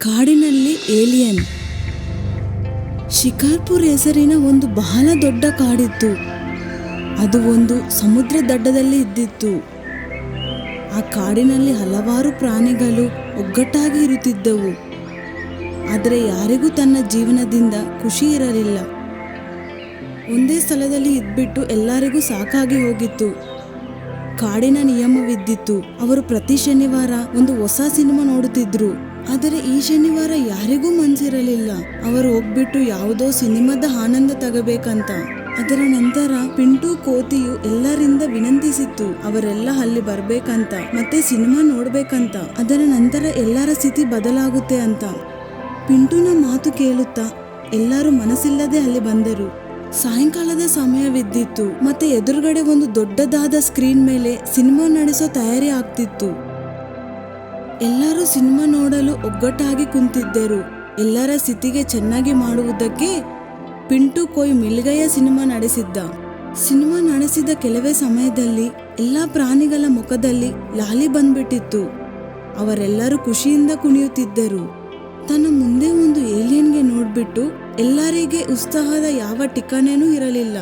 ಕಾಡಿನಲ್ಲಿ ಏಲಿಯನ್. ಶಿಕಾರ್ಪುರ್ ಹೆಸರಿನ ಒಂದು ಬಹಳ ದೊಡ್ಡ ಕಾಡಿತ್ತು. ಅದು ಒಂದು ಸಮುದ್ರ ದಡ್ಡದಲ್ಲಿ ಇದ್ದಿತ್ತು. ಆ ಕಾಡಿನಲ್ಲಿ ಹಲವಾರು ಪ್ರಾಣಿಗಳು ಒಗ್ಗಟ್ಟಾಗಿ ಇರುತ್ತಿದ್ದವು. ಆದರೆ ಯಾರಿಗೂ ತನ್ನ ಜೀವನದಿಂದ ಖುಷಿ ಇರಲಿಲ್ಲ. ಒಂದೇ ಸ್ಥಳದಲ್ಲಿ ಇದ್ಬಿಟ್ಟು ಎಲ್ಲರಿಗೂ ಸಾಕಾಗಿ ಹೋಗಿತ್ತು. ಕಾಡಿನ ನಿಯಮವಿದ್ದಿತ್ತು. ಅವರು ಪ್ರತಿ ಶನಿವಾರ ಒಂದು ಹೊಸ ಸಿನಿಮಾ ನೋಡುತ್ತಿದ್ರು. ಆದರೆ ಈ ಶನಿವಾರ ಯಾರಿಗೂ ಮನ್ಸಿರಲಿಲ್ಲ. ಅವರು ಹೋಗ್ಬಿಟ್ಟು ಯಾವುದೋ ಸಿನಿಮಾದ ಆನಂದ ತಗಬೇಕಂತ. ಅದರ ನಂತರ ಪಿಂಟು ಕೋತಿಯು ಎಲ್ಲರಿಂದ ವಿನಂತಿಸಿತ್ತು ಅವರೆಲ್ಲ ಅಲ್ಲಿ ಬರ್ಬೇಕಂತ, ಮತ್ತೆ ಸಿನಿಮಾ ನೋಡ್ಬೇಕಂತ. ಅದರ ನಂತರ ಎಲ್ಲರ ಸ್ಥಿತಿ ಬದಲಾಗುತ್ತೆ ಅಂತ. ಪಿಂಟುನ ಮಾತು ಕೇಳುತ್ತಾ ಎಲ್ಲರೂ ಮನಸ್ಸಿಲ್ಲದೆ ಅಲ್ಲಿ ಬಂದರು. ಸಾಯಂಕಾಲದ ಸಮಯವಿದ್ದಿತ್ತು. ಮತ್ತೆ ಎದುರುಗಡೆ ಒಂದು ದೊಡ್ಡದಾದ ಸ್ಕ್ರೀನ್ ಮೇಲೆ ಸಿನಿಮಾ ನಡೆಸೋ ತಯಾರಿ ಆಗ್ತಿತ್ತು. ಎಲ್ಲರೂ ಸಿನಿಮಾ ನೋಡಲು ಒಗ್ಗಟ್ಟಾಗಿ ಕುಂತಿದ್ದರು. ಎಲ್ಲರ ಸ್ಥಿತಿಗೆ ಚೆನ್ನಾಗಿ ಮಾಡುವುದಕ್ಕೆ ಪಿಂಟು ಕೋಯ್ ಮಿಲ್ಗಯ್ಯ ಸಿನಿಮಾ ನಡೆಸಿದ್ದ. ಸಿನಿಮಾ ನಡೆಸಿದ ಕೆಲವೇ ಸಮಯದಲ್ಲಿ ಎಲ್ಲಾ ಪ್ರಾಣಿಗಳ ಮುಖದಲ್ಲಿ ಲಾಲಿ ಬಂದ್ಬಿಟ್ಟಿತ್ತು. ಅವರೆಲ್ಲರೂ ಖುಷಿಯಿಂದ ಕುಣಿಯುತ್ತಿದ್ದರು. ತನ್ನ ಮುಂದೆ ಒಂದು ಏಲಿಯನ್ಗೆ ನೋಡ್ಬಿಟ್ಟು ಎಲ್ಲರಿಗೆ ಉತ್ಸಾಹದ ಯಾವ ಠಿಕಾಣೆನೂ ಇರಲಿಲ್ಲ.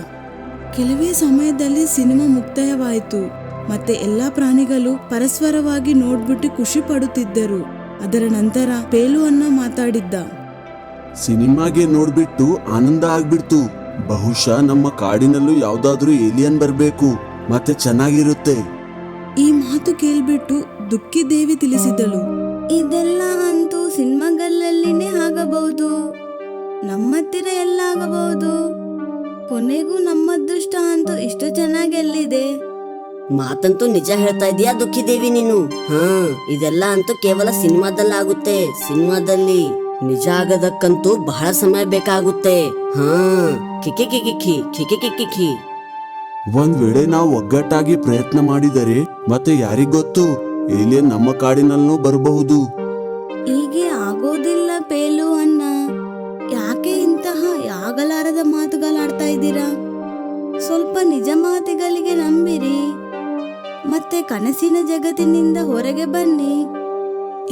ಕೆಲವೇ ಸಮಯದಲ್ಲಿ ಸಿನಿಮಾ ಮುಕ್ತಾಯವಾಯಿತು. ಮತ್ತೆ ಎಲ್ಲಾ ಪ್ರಾಣಿಗಳು ಪರಸ್ಪರವಾಗಿ ನೋಡ್ಬಿಟ್ಟು ಖುಷಿ ಪಡುತ್ತಿದ್ದರು. ಅದರ ನಂತರ ಪೇಲು ಅನ್ನ ಮಾತಾಡಿದ್ದ. ಸಿನಿಮಾಗೆ ನೋಡ್ಬಿಟ್ಟು ಆನಂದ ಆಗ್ಬಿಡ್ತು. ಬಹುಶಃ ನಮ್ಮ ಕಾಡಿನಲ್ಲೂ ಯಾವ್ದಾದ್ರೂ ಏಲಿಯನ್ ಬರ್ಬೇಕು, ಮತ್ತೆ ಚೆನ್ನಾಗಿರುತ್ತೆ. ಈ ಮಾತು ಕೇಳ್ಬಿಟ್ಟು ದುಃಖಿ ದೇವಿ ತಿಳಿಸಿದಳು. ಇದೆಲ್ಲ ಅಂತೂ ಸಿನಿಮಾಗಳಲ್ಲಿನೇ ಆಗಬಹುದು, ನಮ್ಮ ಹತ್ತಿರ ಎಲ್ಲ ಆಗಬಹುದು. ಕೊನೆಗೂ ನಮ್ಮ ಅದೃಷ್ಟ ಅಂತೂ ಇಷ್ಟು ಚೆನ್ನಾಗಿ ಎಲ್ಲಿದೆ. ಮಾತಂತೂ ನಿಜ ಹೇಳ್ತಾ ಇದೀಯಾ ದುಃಖಿದೇವಿ ನೀನು. ಇದೆಲ್ಲ ಅಂತೂ ಕೇವಲ ಸಿನಿಮಾದಲ್ಲಾಗುತ್ತೆ. ಸಿನಿಮಾದಲ್ಲಿ ನಿಜ ಆಗದಕ್ಕಂತೂ ಬಹಳ ಸಮಯ ಬೇಕಾಗುತ್ತೆ. ಕಿಕಿ ಕಿಕಿ ಕಿಕಿ ಕಿಕಿ ಕಿ. ಒಂದ್ ವೇಳೆ ನಾವು ಒಗ್ಗಟ್ಟಾಗಿ ಪ್ರಯತ್ನ ಮಾಡಿದರೆ ಮತ್ತೆ ಯಾರಿಗೊತ್ತು, ಏಲಿಯನ್ ನಮ್ಮ ಕಾಡಿನಲ್ಲೂ ಬರಬಹುದು. ಹೀಗೆ ಆಗೋದಿಲ್ಲ ಪೇಲು ಅಣ್ಣ. ಯಾಕೆ ಇಂತಹ ಆಗಲಾರದ ಮಾತುಗಳಾಡ್ತಾ ಇದ್ದೀರಾ? ಸ್ವಲ್ಪ ನಿಜ ಮಾತುಗಳಿಗೆ ನಂಬಿರಿ, ಮತ್ತೆ ಕನಸಿನ ಜಗತ್ತಿನಿಂದ ಹೊರಗೆ ಬನ್ನಿ.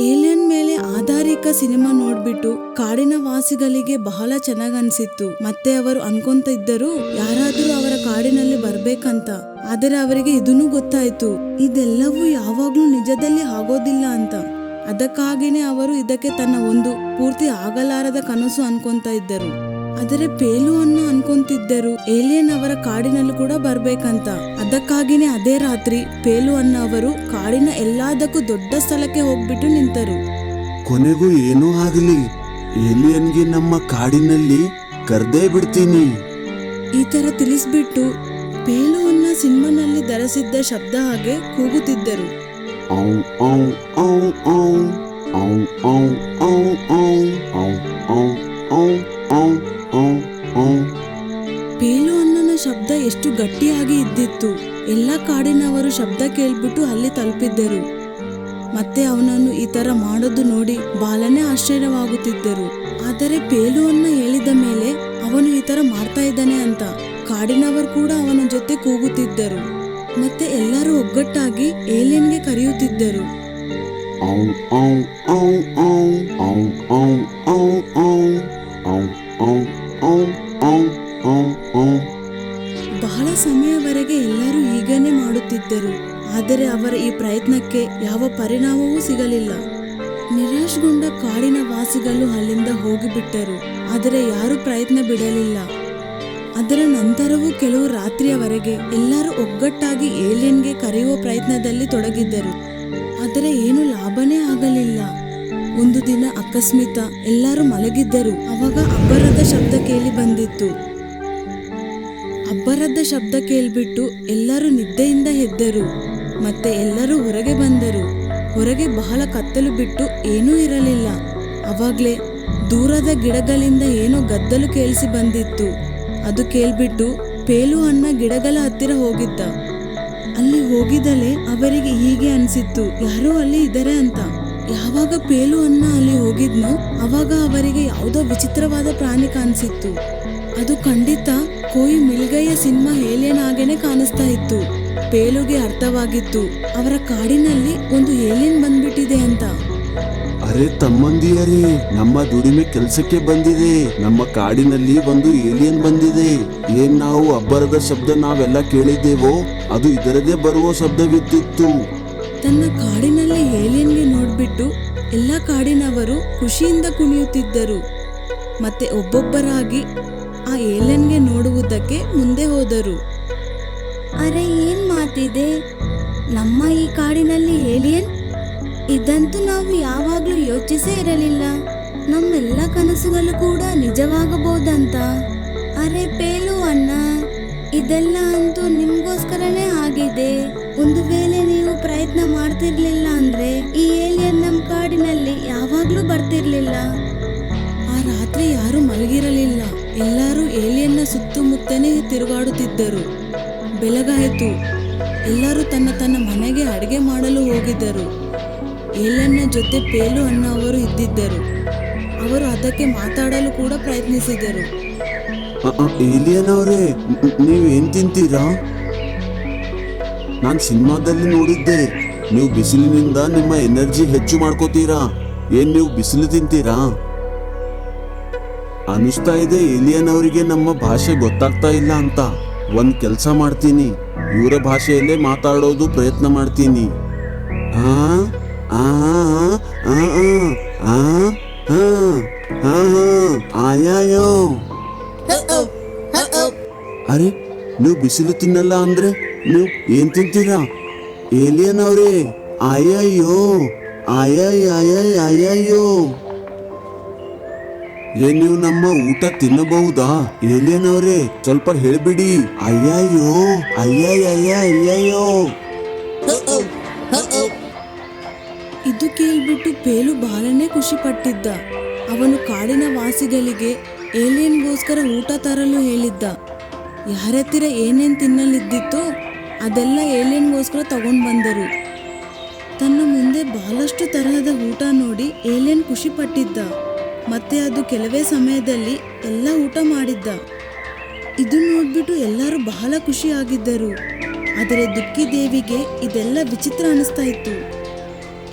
ಏಲಿಯನ್ ಮೇಲೆ ಆಧಾರಿತ ಸಿನಿಮಾ ನೋಡ್ಬಿಟ್ಟು ಕಾಡಿನ ವಾಸಿಗಳಿಗೆ ಬಹಳ ಚೆನ್ನಾಗ್ ಅನ್ಸಿತ್ತು. ಮತ್ತೆ ಅವರು ಅನ್ಕೊಂತ ಇದ್ದರು ಯಾರಾದ್ರೂ ಅವರ ಕಾಡಿನಲ್ಲಿ ಬರ್ಬೇಕಂತ. ಆದರೆ ಅವರಿಗೆ ಇದನ್ನು ಗೊತ್ತಾಯ್ತು, ಇದೆಲ್ಲವೂ ಯಾವಾಗ್ಲೂ ನಿಜದಲ್ಲಿ ಆಗೋದಿಲ್ಲ ಅಂತ. ಅದಕ್ಕಾಗಿನೇ ಅವರು ಇದಕ್ಕೆ ತನ್ನ ಒಂದು ಪೂರ್ತಿ ಆಗಲಾರದ ಕನಸು ಅನ್ಕೊಂತ ಇದ್ದರು. ಆದರೆ ಪೇಲು ಅನ್ನ ಅನ್ಕೊಂತಿದ್ದರು ಏಲಿಯನ್ ಅವರ ಕಾಡಿನಲ್ಲೂ ಕೂಡ ಬರ್ಬೇಕಂತ. ಅದಕ್ಕಾಗಿನೇ ಅದೇ ರಾತ್ರಿ ಪೇಲು ಅನ್ನ ಅವರು ಕಾಡಿನ ಎಲ್ಲದಕ್ಕೂ ದೊಡ್ಡ ಸ್ಥಳಕ್ಕೆ ಹೋಗ್ಬಿಟ್ಟು ನಿಂತರು. ಕೊನೆಗೂ ಏನೂ ಆಗಲಿ, ಏಲಿಯನ್ಗೆ ನಮ್ಮ ಕಾಡಿನಲ್ಲಿ ಕರ್ದೇ ಬಿಡ್ತೀನಿ. ಈ ತರ ತಿಳಿಸ್ಬಿಟ್ಟು ಪೇಲು ಅನ್ನ ಸಿನಿಮಾನಲ್ಲಿ ಧರಿಸಿದ್ದ ಶಬ್ದ ಹಾಗೆ ಕೂಗುತ್ತಿದ್ದರು. ಪೇಲು ಅನ್ನನ ಶಬ್ದ ಎಷ್ಟು ಗಟ್ಟಿಯಾಗಿ ಇದ್ದಿತ್ತು. ಎಲ್ಲ ಕಾಡಿನವರು ಶಬ್ದ ಕೇಳ್ಬಿಟ್ಟು ಅಲ್ಲಿ ತಲುಪಿದ್ದರು. ಮತ್ತೆ ಅವನನ್ನು ಈ ತರ ಮಾಡೋದು ನೋಡಿ ಬಾಲನೆ ಆಶ್ಚರ್ಯವಾಗುತ್ತಿದ್ದರು. ಆದರೆ ಪೇಲು ಅನ್ನ ಹೇಳಿದ ಮೇಲೆ ಅವನು ಈ ತರ ಮಾಡ್ತಾ ಇದ್ದಾನೆ ಅಂತ ಕಾಡಿನವರು ಕೂಡ ಅವನ ಜೊತೆ ಕೂಗುತ್ತಿದ್ದರು. ಮತ್ತೆ ಎಲ್ಲರೂ ಒಗ್ಗಟ್ಟಾಗಿ ಏಲಿಯನ್ಗೆ ಕರೆಯುತ್ತಿದ್ದರು. ಬಹಳ ಸಮಯವರೆಗೆ ಎಲ್ಲರೂ ಹೀಗೇನೆ ಮಾಡುತ್ತಿದ್ದರು. ಆದರೆ ಅವರ ಈ ಪ್ರಯತ್ನಕ್ಕೆ ಯಾವ ಪರಿಣಾಮವೂ ಸಿಗಲಿಲ್ಲ. ನಿರಾಶಗೊಂಡ ಕಾಡಿನ ವಾಸಿಗಳು ಅಲ್ಲಿಂದ ಹೋಗಿಬಿಟ್ಟರು. ಆದರೆ ಯಾರೂ ಪ್ರಯತ್ನ ಬಿಡಲಿಲ್ಲ. ಅದರ ನಂತರವೂ ಕೆಲವು ರಾತ್ರಿಯವರೆಗೆ ಎಲ್ಲರೂ ಒಗ್ಗಟ್ಟಾಗಿ ಏಲಿಯನ್ಗೆ ಕರೆಯುವ ಪ್ರಯತ್ನದಲ್ಲಿ ತೊಡಗಿದ್ದರು. ಆದರೆ ಏನು ಲಾಭನೇ ಆಗಲಿಲ್ಲ. ಒಂದು ದಿನ ಅಕಸ್ಮಾತ್ ಎಲ್ಲರೂ ಮಲಗಿದ್ದರು. ಅವಾಗ ಅಬ್ಬರದ ಶಬ್ದ ಕೇಳಿ ಬಂದಿತ್ತು. ಅಬ್ಬರದ ಶಬ್ದ ಕೇಳ್ಬಿಟ್ಟು ಎಲ್ಲರೂ ನಿದ್ದೆಯಿಂದ ಎದ್ದರು. ಮತ್ತೆ ಎಲ್ಲರೂ ಹೊರಗೆ ಬಂದರು. ಹೊರಗೆ ಬಹಳ ಕತ್ತಲು ಬಿಟ್ಟು ಏನೂ ಇರಲಿಲ್ಲ. ಅವಾಗ್ಲೇ ದೂರದ ಗಿಡಗಳಿಂದ ಏನೋ ಗದ್ದಲು ಕೇಳಿಸಿ ಬಂದಿತ್ತು. ಅದು ಕೇಳ್ಬಿಟ್ಟು ಪೇಲು ಅಣ್ಣ ಗಿಡಗಳ ಹತ್ತಿರ ಹೋಗಿದ್ದ. ಅಲ್ಲಿ ಹೋಗಿದಲೇ ಅವರಿಗೆ ಹೀಗೆ ಅನ್ಸಿತ್ತು, ಯಾರೋ ಅಲ್ಲಿ ಇದ್ದಾರೆ ಅಂತ. ಯಾವಾಗ ಪೇಲು ಅಣ್ಣ ಅಲ್ಲಿ ಹೋಗಿದ್ನೋ ಅವಾಗ ಅವರಿಗೆ ಯಾವುದೋ ವಿಚಿತ್ರವಾದ ಪ್ರಾಣಿ ಕಾಣಿಸಿತ್ತು. ಅದು ಖಂಡಿತ ಕೋಯಿ ಮಿಲ್ಗಯ್ಯ ಸಿನಿಮಾ ಏಲಿಯನ್ ಆಗೇನೆ ಕಾಣಿಸ್ತಾ ಇತ್ತು. ಪೇಲುಗೆ ಅರ್ಥವಾಗಿತ್ತು ಅವರ ಕಾಡಿನಲ್ಲಿ ಒಂದು ಏಲಿಯನ್ ಬಂದ್ಬಿಟ್ಟಿದೆ ಅಂತ. ಅರೆ ತಮ್ಮಂದಿಯರೇ, ನಮ್ಮ ದುಡಿಮೆ ಕೆಲ್ಸಕ್ಕೆ ಬಂದಿದೆ. ನಮ್ಮ ಕಾಡಿನಲ್ಲಿ ಒಂದು ಏಲಿಯನ್ ಬಂದಿದೆ. ಏನ್ ನಾವು ಅಬ್ಬರದ ಶಬ್ದ ನಾವೆಲ್ಲ ಕೇಳಿದ್ದೇವೋ ಅದು ಇದರದೇ ಬರುವ ಶಬ್ದವಿದ್ದಿತ್ತು. ತನ್ನ ಕಾಡಿನಲ್ಲಿ ಏಲಿಯನ್ಗೆ ನೋಡ್ಬಿಟ್ಟು ಎಲ್ಲ ಕಾಡಿನವರು ಖುಷಿಯಿಂದ ಕುಣಿಯುತ್ತಿದ್ದರು. ಮತ್ತೆ ಒಬ್ಬೊಬ್ಬರಾಗಿ ಆ ಏಲಿಯನ್ಗೆ ನೋಡುವುದಕ್ಕೆ ಮುಂದೆ ಹೋದರು. ಅರೆ ಏನ್ ಮಾತಿದೆ, ನಮ್ಮ ಈ ಕಾಡಿನಲ್ಲಿ ಏಲಿಯನ್? ಇದಂತೂ ನಾವು ಯಾವಾಗ್ಲೂ ಯೋಚಿಸೇ ಇರಲಿಲ್ಲ. ನಮ್ಮೆಲ್ಲ ಕನಸುಗಳು ಕೂಡ ನಿಜವಾಗಬಹುದಂತ. ಅರೆ ಪೇಲು ಅಣ್ಣ, ಇದೆಲ್ಲ ಅಂತೂ ನಿಮ್ಗೋಸ್ಕರನೇ ಆಗಿದೆ. ಒಂದು ವೇಳೆ ನೀವು ಪ್ರಯತ್ನ ಮಾಡ್ತಿರ್ಲಿಲ್ಲ ಅಂದ್ರೆ ಈ ಏಲಿಯನ್ ನಮ್ ಕಾಡಿನಲ್ಲಿ ಯಾವಾಗ್ಲೂ ಬರ್ತಿರ್ಲಿಲ್ಲ. ಆ ರಾತ್ರಿ ಯಾರು ಮಲಗಿರಲಿಲ್ಲ. ಎಲ್ಲರೂ ಏಲಿಯನ್ನ ಸುತ್ತಮುತ್ತನೇ ತಿರುಗಾಡುತ್ತಿದ್ದರು. ಬೆಳಗಾಯಿತು. ಎಲ್ಲರೂ ತನ್ನ ತನ್ನ ಮನೆಗೆ ಅಡಿಗೆ ಮಾಡಲು ಹೋಗಿದ್ದರು. ಏಲಿಯನ್ನ ಜೊತೆ ಪೇಲು ಅಣ್ಣ ಅವರು ಇದ್ದಿದ್ದರು. ಅವರು ಅದಕ್ಕೆ ಮಾತಾಡಲು ಕೂಡ ಪ್ರಯತ್ನಿಸಿದರು. ಏಲಿಯನ್ ಅವರೇ, ನೀವೇನ್ ತಿಂತೀರಾ? ನಾನ್ ಸಿನಿಮಾದಲ್ಲಿ ನೋಡಿದ್ದೆ, ನೀವು ಬಿಸಿಲಿನಿಂದ ನಿಮ್ಮ ಎನರ್ಜಿ ಹೆಚ್ಚು ಮಾಡ್ಕೋತೀರಾ. ಏನ್ ನೀವು ಬಿಸಿಲು ತಿಂತೀರಾ? ಅನಿಸ್ತಾ ಇದೆ ಏಲಿಯನ್ ಅವರಿಗೆ ನಮ್ಮ ಭಾಷೆ ಗೊತ್ತಾಗ್ತಾ ಇಲ್ಲ ಅಂತ. ಒಂದ್ ಕೆಲ್ಸ ಮಾಡ್ತೀನಿ, ಇವರ ಭಾಷೆಯಲ್ಲೇ ಮಾತಾಡೋದು ಪ್ರಯತ್ನ ಮಾಡ್ತೀನಿ. ಆ ಆ ಆ ಆ ಆ ಆಯಾಯೋ. ಅರೆ, ನೀವು ಬಿಸಿಲು ತಿನ್ನಲ್ಲ ಅಂದ್ರೆ ನೀವು ಏನ್ ತಿಂತೀರಾ? ಏಲಿಯನ್ ಅವರೇ, ಆಯಯ್ಯೋ ಆಯಯ್ಯೋ. ಏನ್ ನೀವು ನಮ್ಮ ಊಟ ತಿನ್ನಬಹುದಾ? ಏಲಿಯನ್ ಅವರೇ, ಸ್ವಲ್ಪ ಹೇಳ್ಬಿಡಿ. ಅಯ್ಯಯ್ಯೋ ಅಯ್ಯಯ್ಯೋ. ಇದು ಕೇಳ್ಬಿಟ್ಟು ಪೇಲು ಬಹಳನೇ ಖುಷಿ ಪಟ್ಟಿದ್ದ. ಅವನು ಕಾಡಿನ ವಾಸಿಗಳಿಗೆ ಏಲಿಯನ್ಗೋಸ್ಕರ ಊಟ ತರಲು ಹೇಳಿದ್ದ. ಯಾರತ್ತಿರ ಏನೇನ್ ತಿನ್ನಲಿದ್ದಿತ್ತೋ ಅದೆಲ್ಲ ಏಲಿಯನ್ಗೋಸ್ಕರ ತಗೊಂಡ್ ಬಂದರು. ತನ್ನ ಮುಂದೆ ಬಹಳಷ್ಟು ತರಹದ ಊಟ ನೋಡಿ ಏಲಿಯನ್ ಖುಷಿ ಪಟ್ಟಿದ್ದ. ಮತ್ತೆ ಅದು ಕೆಲವೇ ಸಮಯದಲ್ಲಿ ಎಲ್ಲ ಊಟ ಮಾಡಿದ್ದ. ಇದು ನೋಡ್ಬಿಟ್ಟು ಎಲ್ಲರೂ ಬಹಳ ಖುಷಿಯಾಗಿದ್ದರು. ಆದರೆ ದುಃಖಿ ದೇವಿಗೆ ಇದೆಲ್ಲ ವಿಚಿತ್ರ ಅನಿಸ್ತಾ ಇತ್ತು.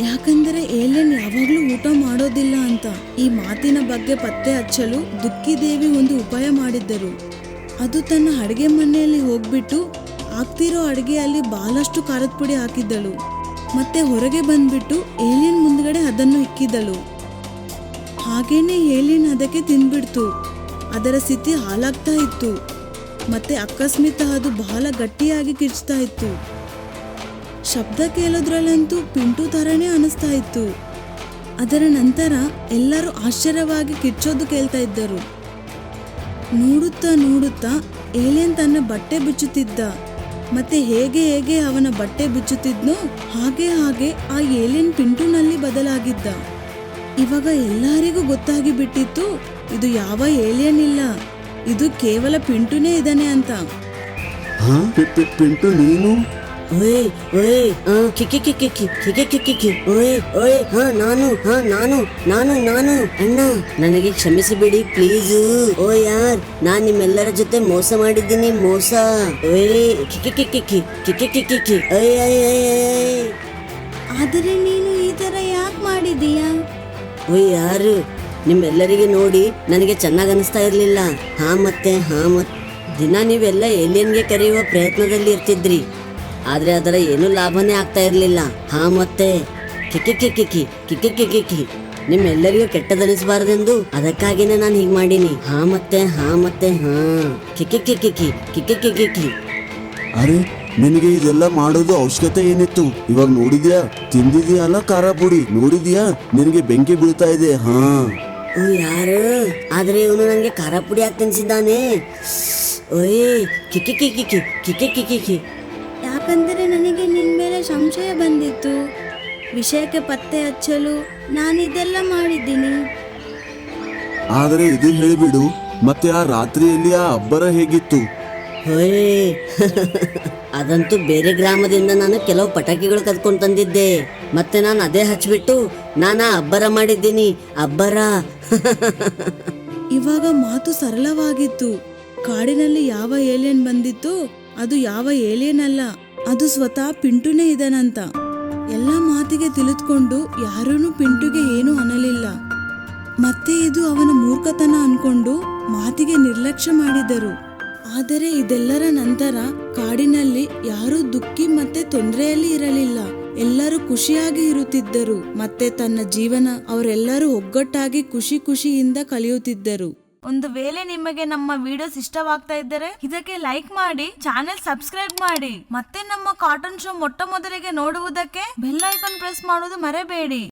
ಯಾಕಂದರೆ ಏಲಿಯನ್ ಯಾವಾಗ್ಲೂ ಊಟ ಮಾಡೋದಿಲ್ಲ ಅಂತ. ಈ ಮಾತಿನ ಬಗ್ಗೆ ಪತ್ತೆ ಹಚ್ಚಲು ದುಃಖಿ ದೇವಿ ಒಂದು ಉಪಾಯ ಮಾಡಿದ್ದರು. ಅದು ತನ್ನ ಅಡಿಗೆ ಮನೆಯಲ್ಲಿ ಹೋಗ್ಬಿಟ್ಟು ಆಗ್ತಿರೋ ಅಡಿಗೆಯಲ್ಲಿ ಬಹಳಷ್ಟು ಖಾರದ ಪುಡಿ ಹಾಕಿದ್ದಳು. ಮತ್ತೆ ಹೊರಗೆ ಬಂದ್ಬಿಟ್ಟು ಏಲಿಯನ್ ಮುಂದ್ಗಡೆ ಅದನ್ನು ಇಕ್ಕಿದಳು. ಹಾಗೇನೆ ಏಲಿಯನ್ ಅದಕ್ಕೆ ತಿಂದ್ಬಿಡ್ತು. ಅದರ ಸ್ಥಿತಿ ಹಾಳಾಗ್ತಾ ಇತ್ತು. ಮತ್ತೆ ಅಕಸ್ಮಾತ್ ಅದು ಬಹಳ ಗಟ್ಟಿಯಾಗಿ ಕಿರ್ಚ್ತಾ ಇತ್ತು. ಶಬ್ದ ಕೇಳೋದ್ರಲ್ಲಂತೂ ಪಿಂಟು ಥರನೇ ಅನಿಸ್ತಾ ಇತ್ತು. ಅದರ ನಂತರ ಎಲ್ಲರೂ ಆಶ್ಚರ್ಯವಾಗಿ ಕಿರ್ಚೋದು ಕೇಳ್ತಾ ಇದ್ದರು. ನೋಡುತ್ತಾ ನೋಡುತ್ತಾ ಏಲಿಯನ್ ತನ್ನ ಬಟ್ಟೆ ಬಿಚ್ಚುತ್ತಿದ್ದ. ಮತ್ತೆ ಹೇಗೆ ಹೇಗೆ ಅವನ ಬಟ್ಟೆ ಬಿಚ್ಚುತ್ತಿದ್ನೋ ಹಾಗೆ ಹಾಗೆ ಆ ಏಲಿಯನ್ ಪಿಂಟುನಲ್ಲಿ ಬದಲಾಗಿದ್ದ. ಇವಾಗ ಎಲ್ಲರಿಗೂ ಗೊತ್ತಾಗಿ ಬಿಟ್ಟಿತ್ತು, ಇದು ಯಾವ ಏಲಿಯನ್ ಇಲ್ಲ, ಇದು ಕೇವಲ ಪಿಂಟುನೇ ಇದ್ದಾನೆ ಅಂತ. ಪಿಂಟು ನೀನು? ಓಯ್ ಓಯ್ ಓಯ್ ನಾನು ಅಣ್ಣ, ನನಗೆ ಕ್ಷಮಿಸಿಬಿಡಿ ಪ್ಲೀಸ್. ಓ ಯಾರ್, ನಾನ್ ನಿಮ್ಮೆಲ್ಲರ ಜೊತೆ ಮೋಸ ಮಾಡಿದ್ದೀನಿ, ಮೋಸ. ಓಯ್ ಆದರೆ ನೀನು ಈ ತರ ಯಾಕೆ ಮಾಡಿದೀಯಾ? ಓಯ್ ಯಾರು, ನಿಮ್ಮೆಲ್ಲರಿಗೆ ನೋಡಿ ನನಗೆ ಚೆನ್ನಾಗ್ ಅನಿಸ್ತಾ ಇರ್ಲಿಲ್ಲ. ಮತ್ತೆ ದಿನ ನೀವೆಲ್ಲ ಏಲಿಯನ್ಗೆ ಕರೆಯುವ ಪ್ರಯತ್ನದಲ್ಲಿ ಇರ್ತಿದ್ರಿ, ಆದ್ರೆ ಅದರ ಏನು ಲಾಭನೇ ಆಗ್ತಾ ಇರ್ಲಿಲ್ಲ. ಮತ್ತೆ ಕಿಕ್ಕಿ ನಿಮ್ಮೆಲ್ಲರಿಗೂ ಕೆಟ್ಟದನಿಸಬಾರದೆಂದು ಅದಕ್ಕಾಗಿನೇ ನಾನು ಹೀಗ್ ಮಾಡೀನಿ. ಮತ್ತೆ ಕಿಕ್ಕಿ. ಅರೆ, ನಿನಗೆ ಇದೆಲ್ಲ ಮಾಡೋದು ಅವಶ್ಯಕತೆ ಏನಿತ್ತು? ಇವಾಗ ನೋಡಿದ್ಯಾ, ತಿಂದಿದ್ಯಾ ಅಲ್ಲ ಖಾರ ಪುಡಿ, ನೋಡಿದ್ಯಾ ನಿನಗೆ ಬೆಂಕಿ ಬೀಳ್ತಾ ಇದೆ. ಯಾರು? ಆದ್ರೆ ಇವನು ನಂಗೆ ಖಾರ ಪುಡಿ ಹಾಕಿ ತಿನ್ಸಿದ್ದಾನೆ. ಓಯ್ ಕಿಕ್ಕಿ. ಯಾಕಂದರೆ ನನಗೆ ನಿನ್ ಮೇಲೆ ಸಂಶಯ ಬಂದಿತ್ತು. ವಿಷಯಕ್ಕೆ ಪತ್ತೆ ಹಚ್ಚಲು ನಾನಿದೆಲ್ಲ ಮಾಡಿದ್ದೀನಿ. ಆದ್ರೆ ಇದು ಹೇಳಿಬಿಡು, ಮತ್ತೆ ಆ ರಾತ್ರಿಯಲ್ಲಿ ಆ ಅಬ್ಬರ ಹೇಗಿತ್ತು? ಹೋಯ್ ಅದಂತೂ ಬೇರೆ ಗ್ರಾಮದಿಂದ ನಾನು ಕೆಲವು ಪಟಾಕಿಗಳು ಕದ್ಕೊಂಡು ತಂದಿದ್ದೆ. ಮತ್ತೆ ನಾನು ಅದೇ ಹಚ್ಬಿಟ್ಟು ನಾನು ಅಬ್ಬರ ಮಾಡಿದ್ದೀನಿ, ಅಬ್ಬರ. ಇವಾಗ ಮಾತು ಸರಳವಾಗಿತ್ತು. ಕಾಡಿನಲ್ಲಿ ಯಾವ ಏಲಿಯನ್ ಬಂದಿತ್ತೋ ಅದು ಯಾವ ಏಲಿಯನ್ ಅಲ್ಲ, ಅದು ಸ್ವತಃ ಪಿಂಟುನೇ ಇದನಂತ. ಎಲ್ಲ ಮಾತಿಗೆ ತಿಳಿದುಕೊಂಡು ಯಾರೂ ಪಿಂಟುಗೆ ಏನೂ ಅನ್ನಲಿಲ್ಲ. ಮತ್ತೆ ಇದು ಅವನ ಮೂರ್ಖತನ ಅನ್ಕೊಂಡು ಮಾತಿಗೆ ನಿರ್ಲಕ್ಷ್ಯ ಮಾಡಿದರು. ಆದರೆ ಇದೆಲ್ಲರ ನಂತರ ಕಾಡಿನಲ್ಲಿ ಯಾರೂ ದುಃಖಿ ಮತ್ತೆ ತೊಂದರೆಯಲ್ಲಿ ಇರಲಿಲ್ಲ. ಎಲ್ಲರೂ ಖುಷಿಯಾಗಿ ಇರುತ್ತಿದ್ದರು. ಮತ್ತೆ ತನ್ನ ಜೀವನ ಅವರೆಲ್ಲರೂ ಒಗ್ಗಟ್ಟಾಗಿ ಖುಷಿಯಿಂದ ಕಳೆಯುತ್ತಿದ್ದರು. ಒಂದು ವೇಳೆ ನಿಮಗೆ ನಮ್ಮ ವಿಡಿಯೋಸ್ ಇಷ್ಟವಾಗ್ತಾ ಇದ್ದರೆ ಇದಕ್ಕೆ ಲೈಕ್ ಮಾಡಿ, ಚಾನೆಲ್ ಸಬ್ಸ್ಕ್ರೈಬ್ ಮಾಡಿ, ಮತ್ತೆ ನಮ್ಮ ಕಾರ್ಟೂನ್ ಶೋ ಮೊಟ್ಟ ಮೊದಲಿಗೆ ನೋಡುವುದಕ್ಕೆ ಬೆಲ್ ಐಕಾನ್ ಪ್ರೆಸ್ ಮಾಡುವುದು ಮರೆಯಬೇಡಿ.